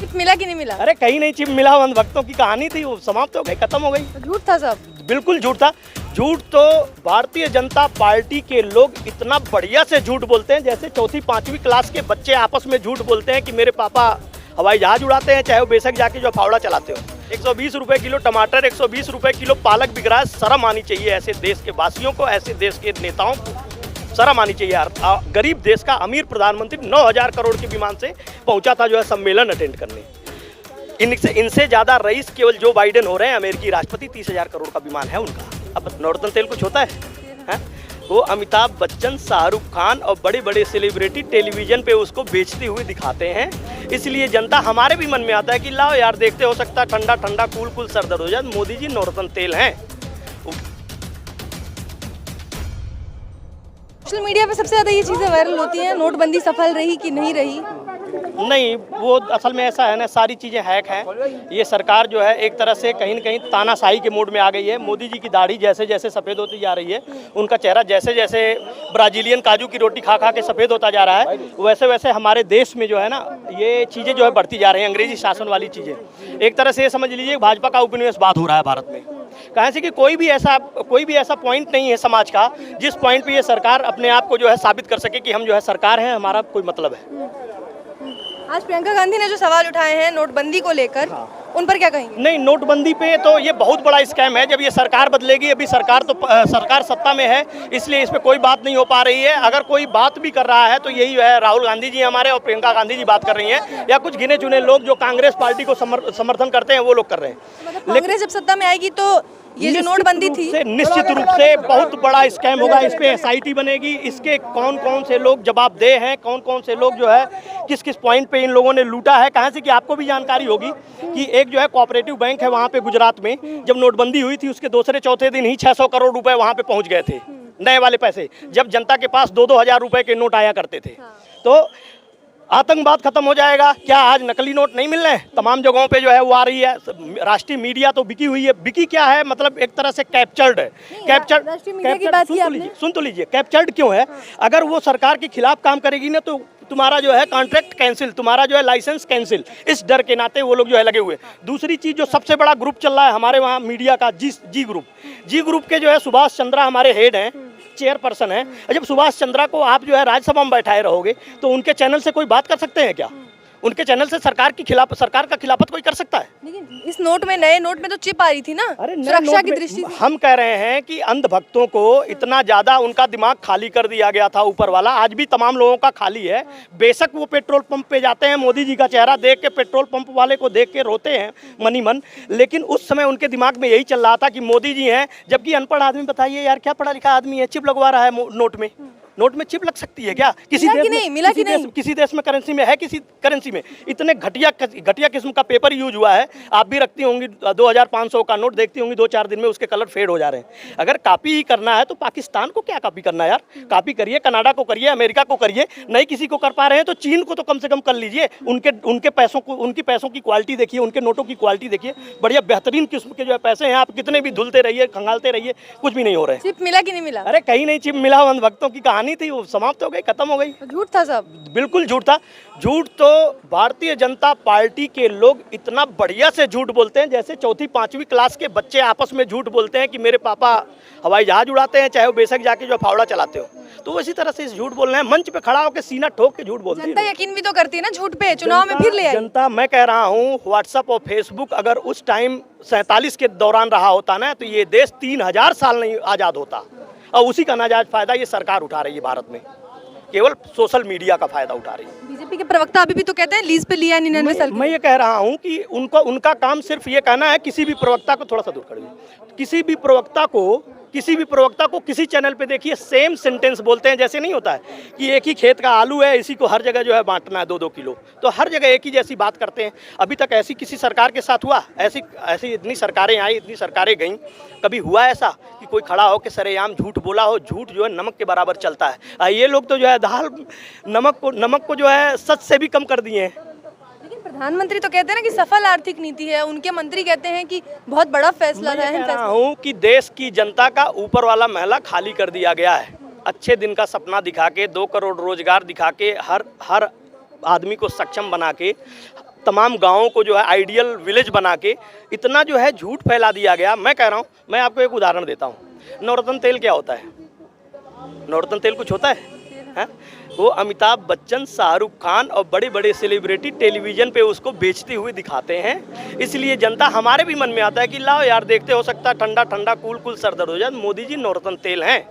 Chip मिला कि नहीं मिला? अरे कहीं नहीं चिप मिला, अंध भक्तों की कहानी थी, वो समाप्त हो गई, खत्म हो गई। तो झूठ था सब। बिल्कुल झूठ था। झूठ तो भारतीय जनता पार्टी के लोग इतना बढ़िया से झूठ बोलते हैं, जैसे चौथी पांचवी क्लास के बच्चे आपस में झूठ बोलते हैं कि मेरे पापा हवाई जहाज उड़ाते हैं, चाहे वो बेशक जाके जो फावड़ा चलाते हो। 120 रुपए किलो टमाटर, 120 रुपए किलो पालक बिक रहा है। शर्म आनी चाहिए ऐसे देश के वासियों को, ऐसे देश के नेताओं को शर्म आनी चाहिए यार। गरीब देश का अमीर प्रधानमंत्री 9000 करोड़ के विमान से पहुंचा था जो है सम्मेलन अटेंड करने। इनसे ज़्यादा रईस केवल जो बाइडेन हो रहे हैं अमेरिकी राष्ट्रपति, 30,000 करोड़ का विमान है उनका। अब नॉर्दर्न तेल कुछ होता है? वो अमिताभ बच्चन, शाहरुख खान और बड़े बड़े सेलिब्रिटी टेलीविजन पे उसको बेचते हुए दिखाते हैं। इसलिए जनता, हमारे भी मन में आता है कि लाओ यार देखते, हो सकता है ठंडा ठंडा कूल कूल सर दर्द हो जाए। मोदी जी नॉर्दर्न तेल हैं। सोशल मीडिया पे सबसे ज़्यादा ये चीज़ें वायरल होती हैं, नोटबंदी सफल रही कि नहीं रही? नहीं, वो असल में ऐसा है ना, सारी चीज़ें हैक हैं। ये सरकार जो है एक तरह से कहीं न कहीं तानाशाही के मोड में आ गई है। मोदी जी की दाढ़ी जैसे जैसे सफ़ेद होती जा रही है, उनका चेहरा जैसे जैसे ब्राज़ीलियन काजू की रोटी खा खा के सफ़ेद होता जा रहा है, वैसे वैसे हमारे देश में जो है ना ये चीज़ें जो है बढ़ती जा रही हैं, अंग्रेजी शासन वाली चीज़ें। एक तरह से ये समझ लीजिए भाजपा का उपनिवेशवाद हो रहा है भारत में। कहाँ से कि कोई भी ऐसा पॉइंट नहीं है समाज का जिस पॉइंट पे ये सरकार अपने आप को जो है साबित कर सके कि हम जो है सरकार हैं, हमारा कोई मतलब है। आज प्रियंका गांधी ने जो सवाल उठाए हैं नोटबंदी को लेकर, उन पर क्या कहेंगे? नहीं, नोटबंदी पे तो ये बहुत बड़ा स्कैम है। जब ये सरकार बदलेगी, अभी सरकार सत्ता में है, इसलिए इस पे कोई बात नहीं हो पा रही है। अगर कोई बात भी कर रहा है तो यही है, राहुल गांधी जी हमारे और प्रियंका गांधी जी बात कर रही हैं, या कुछ गिने चुने लोग जो कांग्रेस पार्टी को समर्थन करते हैं वो लोग कर रहे हैं। मतलब कांग्रेस जब सत्ता में आएगी तो ये जो नोटबंदी थी, निश्चित रूप से बहुत बड़ा स्कैम होगा। इस पे SIT बनेगी, इसके कौन कौन से लोग जवाबदेह हैं, कौन कौन से लोग जो है किस किस पॉइंट पे इन लोगों ने लूटा है। कहाँ से कि आपको भी जानकारी होगी कि एक जो है कोऑपरेटिव बैंक है वहाँ पे गुजरात में, जब नोटबंदी हुई थी उसके दूसरे चौथे दिन ही 600 करोड़ रुपए वहाँ पे पहुँच गए थे, नए वाले पैसे, जब जनता के पास 2-2 हज़ार रुपए के नोट आया करते थे। तो आतंकवाद खत्म हो जाएगा। क्या आज नकली नोट नहीं मिल रहे हैं? तमाम जगहों पे जो है वो आ रही है। राष्ट्रीय मीडिया तो बिकी हुई है। बिकी क्या है, मतलब एक तरह से कैप्चर्ड है। सुन तो लीजिए, कैप्चर्ड क्यों है? अगर वो सरकार के खिलाफ काम करेगी ना तो तुम्हारा जो है कॉन्ट्रैक्ट कैंसिल, तुम्हारा जो है लाइसेंस कैंसिल, इस डर के नाते वो लोग जो है लगे हुए। दूसरी चीज़, जो सबसे बड़ा ग्रुप चल रहा है हमारे वहाँ मीडिया का, जी ग्रुप के जो है सुभाष चंद्रा हमारे हेड हैं, चेयरपर्सन है। जब सुभाष चंद्रा को आप जो है राज्यसभा में बैठाए रहोगे तो उनके चैनल से कोई बात कर सकते हैं क्या? उनके चैनल से सरकार का खिलाफत कोई कर सकता है? लेकिन इस नोट में, नए नोट में तो चिप आ रही थी ना, सुरक्षा की दृष्टि से। हम कह रहे हैं कि अंध भक्तों को इतना ज्यादा उनका दिमाग खाली कर दिया गया था ऊपर वाला, आज भी तमाम लोगों का खाली है। बेशक वो पेट्रोल पंप पे जाते हैं, मोदी जी का चेहरा देख के पेट्रोल पंप वाले को देख के रोते हैं मनी मन, लेकिन उस समय उनके दिमाग में यही चल रहा था कि मोदी जी हैं। जबकि अनपढ़ आदमी, बताइए यार, क्या पढ़ा लिखा आदमी है, चिप लगवा रहा है नोट में चिप लग सकती है क्या? किसी देश में करेंसी में है, किसी करेंसी में इतने घटिया किस्म का पेपर यूज हुआ है। आप भी रखती होंगी 2500 का नोट, देखती होंगी 2-4 दिन में उसके कलर फेड हो जा रहे हैं। अगर कॉपी ही करना है तो पाकिस्तान को क्या कॉपी करना है यार? कॉपी करिए, कनाडा को करिए, अमेरिका को करिए। नहीं किसी को कर पा रहे हैं तो चीन को तो कम से कम कर लीजिए। उनके पैसों की क्वालिटी देखिए, उनके नोटों की क्वालिटी देखिए, बढ़िया बेहतरीन किस्म के जो है पैसे हैं। आप कितने भी धुलते रहिए, खंगालते रहिए, कुछ भी नहीं हो रहे। चिप मिला कि नहीं मिला? अरे कहीं नहीं चिप मिला, अंध भक्तों की कहानी थी, वो समाप्त हो गई, खत्म हो गई। झूठ था सब। बिल्कुल झूठ था। झूठ तो भारतीय जनता पार्टी के लोग इतना बढ़िया से झूठ बोलते हैं, जैसे चौथी पांचवी क्लास के बच्चे आपस में झूठ बोलते हैं कि मेरे पापा हवाई जहाज उड़ाते हैं, चाहे वो बेशक जाके जो फावड़ा चलाते हो। तो इसी तरह से इस झूठ बोल रहे हैं, मंच पे खड़ा होकर सीना ठोक के झूठ बोलते हैं। जनता यकीन भी तो करती है ना झूठ पे, चुनाव में फिर ले आई। जनता, मैं कह रहा हूँ, व्हाट्सएप और फेसबुक अगर उस टाइम 47 के दौरान रहा होता ना तो ये देश 3000 साल नहीं आज़ाद होता। और उसी का नाजायज फायदा ये सरकार उठा रही है भारत में, केवल सोशल मीडिया का फायदा उठा रही है। बीजेपी के प्रवक्ता अभी भी तो कहते हैं लीज पे लिया 99 साल। मैं ये कह रहा हूँ कि उनका काम सिर्फ ये कहना है, किसी भी प्रवक्ता को थोड़ा सा दूर करिए, किसी भी प्रवक्ता को किसी चैनल पे देखिए सेम सेंटेंस बोलते हैं। जैसे नहीं होता है कि एक ही खेत का आलू है, इसी को हर जगह जो है बांटना है 2-2 किलो, तो हर जगह एक ही जैसी बात करते हैं। अभी तक ऐसी किसी सरकार के साथ हुआ? ऐसी इतनी सरकारें आई, इतनी सरकारें गईं, कभी हुआ ऐसा कि कोई खड़ा हो के सरेआम झूठ बोला हो? झूठ जो है नमक के बराबर चलता है। ये लोग तो जो है दाल नमक को जो है सच से भी कम कर दिए हैं। लेकिन प्रधानमंत्री तो कहते हैं ना कि सफल आर्थिक नीति है, उनके मंत्री कहते हैं कि बहुत बड़ा फैसला है। मैं कह रहा हूँ कि देश की जनता का ऊपर वाला महला खाली कर दिया गया है। अच्छे दिन का सपना दिखा के, 2 करोड़ रोजगार दिखा के, हर आदमी को सक्षम बना के तमाम गाँवों को जो है आइडियल विलेज बना के इतना जो है झूठ फैला दिया गया। मैं कह रहा हूँ, मैं आपको एक उदाहरण देता हूँ, नवरत्न तेल क्या होता है? नवरत्न तेल कुछ होता है? वो अमिताभ बच्चन, शाहरुख खान और बड़े बड़े सेलिब्रिटी टेलीविज़न पे उसको बेचते हुए दिखाते हैं। इसलिए जनता, हमारे भी मन में आता है कि लाओ यार देखते, हो सकता है ठंडा ठंडा कूल कूल सर दर्द हो जाए। मोदी जी नवरत्न तेल हैं,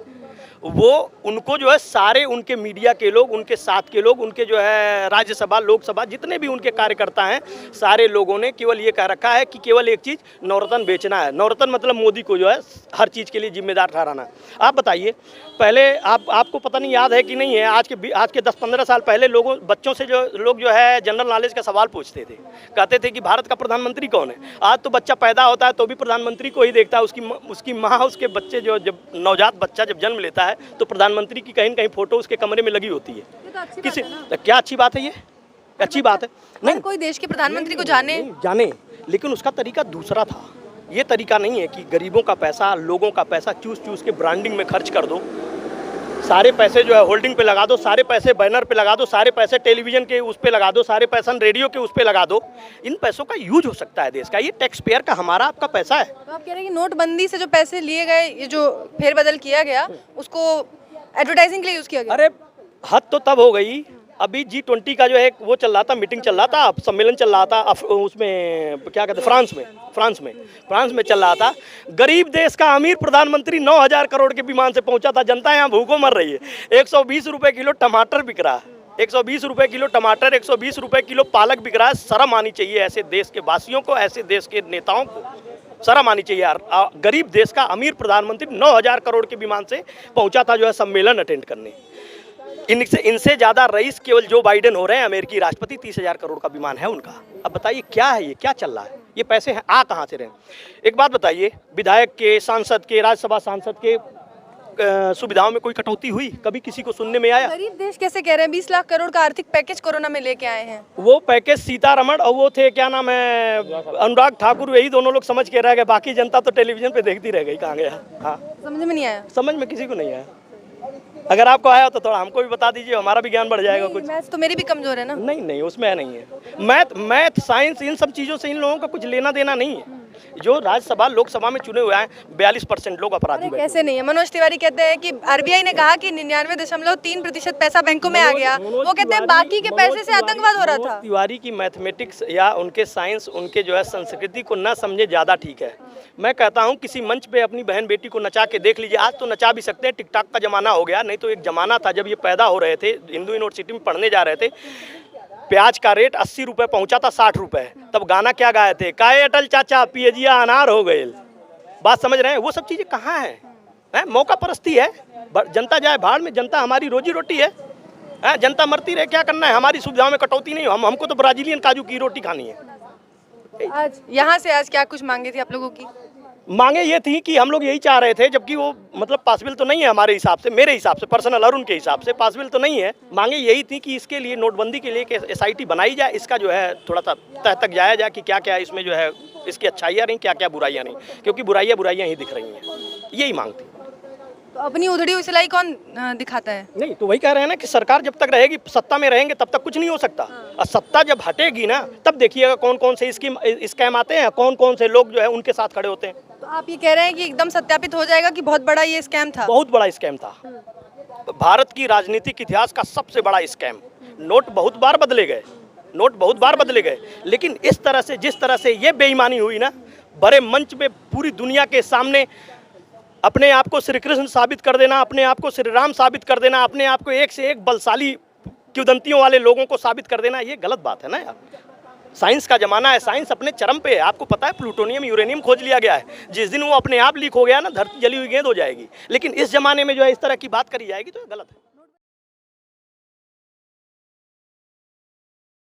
वो उनको जो है सारे उनके मीडिया के लोग, उनके साथ के लोग, उनके जो है राज्यसभा लोकसभा जितने भी उनके कार्यकर्ता हैं, सारे लोगों ने केवल ये कह रखा है कि केवल एक चीज़, नवरत्न बेचना है। नवरत्न मतलब मोदी को जो है हर चीज़ के लिए जिम्मेदार ठहराना। आप बताइए, पहले आपको पता नहीं याद है कि नहीं है, आज के 10-15 साल पहले बच्चों से जो लोग जो है जनरल नॉलेज का सवाल पूछते थे, कहते थे कि भारत का प्रधानमंत्री कौन है। आज तो बच्चा पैदा होता है तो भी प्रधानमंत्री को ही देखता है। उसकी माँ, उसके बच्चे जो जब नवजात बच्चा जब जन्म लेता है तो प्रधानमंत्री की कहीं न कहीं फोटो उसके कमरे में लगी होती है। किसी तो क्या अच्छी बात है? ये अच्छी बात है नहीं, कोई देश के प्रधानमंत्री को जाने, लेकिन उसका तरीका दूसरा था। ये तरीका नहीं है कि गरीबों का पैसा, लोगों का पैसा चूस के ब्रांडिंग में खर्च कर दो, सारे पैसे जो है होल्डिंग पे लगा दो, सारे पैसे बैनर पे लगा दो, सारे पैसे टेलीविजन के उस पे लगा दो, सारे पैसे रेडियो के उस पे लगा दो। इन पैसों का यूज हो सकता है देश का, ये टैक्स पेयर का, हमारा आपका पैसा है। तो आप कह रहे हैं कि नोटबंदी से जो पैसे लिए गए, ये जो फेरबदल किया गया, उसको एडवर्टाइजिंग के लिए यूज किया गया? अरे हद तो तब हो गई, अभी G20 का जो है वो चल रहा था, मीटिंग चल रहा था, सम्मेलन चल रहा था, उसमें क्या कहते हैं, फ्रांस में चल रहा था। गरीब देश का अमीर प्रधानमंत्री 9,000 करोड़ के विमान से पहुंचा था। जनता यहाँ भूखों मर रही है। 120 रुपये किलो टमाटर बिक रहा है, 120 रुपये किलो टमाटर, 120 रुपये किलो पालक बिक रहा है। शर्म आनी चाहिए ऐसे देश के वासियों को, ऐसे देश के नेताओं को शर्म आनी चाहिए यार। गरीब देश का अमीर प्रधानमंत्री 9,000 करोड़ के विमान से पहुंचा था जो है सम्मेलन अटेंड करने। इनसे ज़्यादा रईस केवल जो बाइडेन हो रहे हैं, अमेरिकी राष्ट्रपति, 30,000 करोड़ का विमान है उनका। अब बताइए क्या है ये, क्या चल रहा है? ये पैसे हैं कहाँ से रहे? एक बात बताइए, विधायक के, सांसद के, राज्यसभा सांसद के सुविधाओं में कोई कटौती हुई? कभी किसी को सुनने में आया? गरीब देश कैसे कह रहे हैं 20 लाख करोड़ का आर्थिक पैकेज कोरोना में लेके आए हैं? वो पैकेज सीतारमण और वो थे, क्या नाम है, अनुराग ठाकुर, यही दोनों लोग समझ के रह गए। बाकी जनता तो टेलीविजन पे देखती रह गई, कहाँ गया? हाँ, समझ में नहीं आया। समझ में किसी को नहीं आया। अगर आपको आया तो थोड़ा हमको भी बता दीजिए, हमारा भी ज्ञान बढ़ जाएगा कुछ। मैथ्स तो मेरी भी कमजोर है ना। नहीं, उसमें नहीं है। मैथ साइंस इन सब चीज़ों से इन लोगों का कुछ लेना देना नहीं है। जो राज्यसभा लोकसभा में चुने हुए हैं 42% लोग अपराधी बैठे। कैसे नहीं है? मनोज तिवारी कहते हैं कि आरबीआई ने कहा कि 99.3% पैसा बैंकों में आ गया। वो कहते हैं बाकी के पैसे से आतंकवाद हो रहा था। तिवारी की मैथमेटिक्स या उनके साइंस, उनके जो है संस्कृति को न समझे ज़्यादा ठीक है। मैं कहता हूँ किसी मंच पे अपनी बहन बेटी को नचा के देख लीजिए। आज तो नचा भी सकते हैं, टिकटॉक का जमाना हो गया, नहीं तो एक जमाना था जब ये पैदा हो रहे थे, हिंदू यूनिवर्सिटी में पढ़ने जा रहे थे, प्याज का रेट 80 रुपये पहुंचा था 60 रुपये। तब गाना क्या गाए थे, काए अटल चाचा पियजिया अनार हो गए। बात समझ रहे हैं? वो सब चीज़ें कहाँ हैं? मौका परस्ती है। जनता जाए भाड़ में, जनता हमारी रोजी रोटी है। जनता मरती रहे, क्या करना है? हमारी सुविधाओं में कटौती नहीं, हमको तो ब्राजीलियन काजू की रोटी खानी है। आज यहाँ से आज क्या कुछ मांगे थी आप लोगों की? मांगे ये थी कि हम लोग यही चाह रहे थे, जबकि वो मतलब पॉसिबल तो नहीं है हमारे हिसाब से, मेरे हिसाब से पर्सनल, अरुण के हिसाब से पॉसिबल तो नहीं है। मांगे यही थी कि इसके लिए, नोटबंदी के लिए एक SIT बनाई जाए, इसका जो है थोड़ा सा तह तक जाया जाए कि क्या क्या इसमें जो है इसकी अच्छाइयाँ रहीं, क्या क्या बुराइयाँ नहीं, क्योंकि बुराइयाँ ही दिख रही हैं। यही मांग थी। तो अपनी उधड़ी हुई सिलाई कौन दिखाता है? नहीं तो वही कह रहे हैं ना कि सरकार जब तक रहेगी, सत्ता में रहेंगे, तब तक कुछ नहीं हो सकता। और सत्ता जब हटेगी ना, तब देखिएगा कौन कौन से स्कैम आते हैं, कौन कौन से लोग जो है उनके साथ खड़े होते हैं। तो आप ये कह रहे हैं कि एकदम सत्यापित हो जाएगा कि बहुत बड़ा ये स्कैम था? बहुत बड़ा स्कैम था, भारत की राजनीतिक इतिहास का सबसे बड़ा स्कैम। नोट बहुत बार बदले गए, लेकिन इस तरह से, जिस तरह से ये बेईमानी हुई ना, बड़े मंच पे पूरी दुनिया के सामने अपने आप को श्री कृष्ण साबित कर देना, अपने आप को श्री राम साबित कर देना, अपने आप को एक से एक बलशाली किंवदंतियों वाले लोगों को साबित कर देना, ये गलत बात है ना यार। साइंस का जमाना है, साइंस अपने चरम पे है। आपको पता है प्लूटोनियम, यूरेनियम खोज लिया गया है। जिस दिन वो अपने आप लीक हो गया ना, धरती जली हुई गेंद हो जाएगी। लेकिन इस जमाने में जो है इस तरह की बात करी जाएगी तो गलत है।